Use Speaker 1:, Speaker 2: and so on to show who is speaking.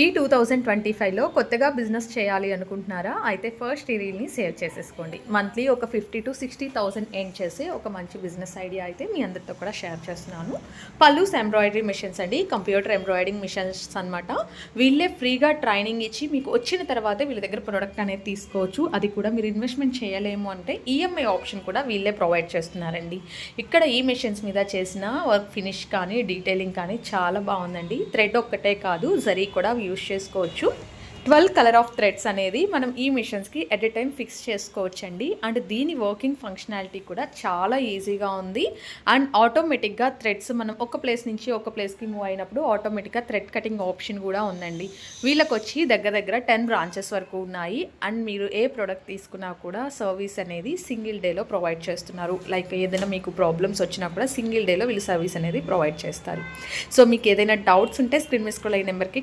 Speaker 1: ఈ 2025లో కొత్తగా బిజినెస్ చేయాలి అనుకుంటున్నారా? అయితే ఫస్ట్ ఈ రీల్‌ని సేవ్ చేసేసుకోండి. మంత్లీ ఒక 50,000-60,000 ఎర్న్ చేసే ఒక మంచి బిజినెస్ ఐడియా అయితే మీ అందరితో కూడా షేర్ చేస్తున్నాను. పల్లూస్ ఎంబ్రాయిడరీ మిషన్స్ అండి. కంప్యూటర్ ఎంబ్రాయిడరింగ్ మిషన్స్ అనమాట. వీళ్ళే ఫ్రీగా ట్రైనింగ్ ఇచ్చి మీకు వచ్చిన తర్వాతే వీళ్ళ దగ్గర ప్రొడక్ట్ అనేది తీసుకోవచ్చు. అది కూడా మీరు ఇన్వెస్ట్‌మెంట్ చేయలేము అంటే ఈఎంఐ ఆప్షన్ కూడా వీళ్ళే ప్రొవైడ్ చేస్తున్నారండి. ఇక్కడ ఈ మిషన్స్ మీద చేసిన వర్క్ ఫినిష్ కానీ, డీటెయిలింగ్ కానీ చాలా బాగుందండి. థ్రెడ్ ఒక్కటే కాదు, జరీ కూడా యూజ్ చేసుకోవచ్చు. 12 కలర్ ఆఫ్ థ్రెడ్స్ అనేది మనం ఈ మిషన్స్కి ఎట్ ఎ టైం ఫిక్స్ చేసుకోవచ్చండి. అండ్ దీని వర్కింగ్ ఫంక్షనాలిటీ కూడా చాలా ఈజీగా ఉంది. అండ్ ఆటోమేటిక్గా థ్రెడ్స్ మనం ఒక ప్లేస్ నుంచి ఒక ప్లేస్కి మూవ్ అయినప్పుడు ఆటోమేటిక్గా థ్రెడ్ కటింగ్ ఆప్షన్ కూడా ఉందండి. వీళ్ళకి వచ్చి దగ్గర 10 బ్రాంచెస్ వరకు ఉన్నాయి. అండ్ మీరు ఏ ప్రోడక్ట్ తీసుకున్నా కూడా సర్వీస్ అనేది సింగిల్ డేలో ప్రొవైడ్ చేస్తున్నారు. లైక్ ఏదైనా మీకు ప్రాబ్లమ్స్ వచ్చినా కూడా సింగిల్ డేలో వీళ్ళు సర్వీస్ అనేది ప్రొవైడ్ చేస్తారు. సో మీకు ఏదైనా డౌట్స్ ఉంటే స్క్రీన్ మీద స్క్రోల్ అయ్యే నెంబర్కి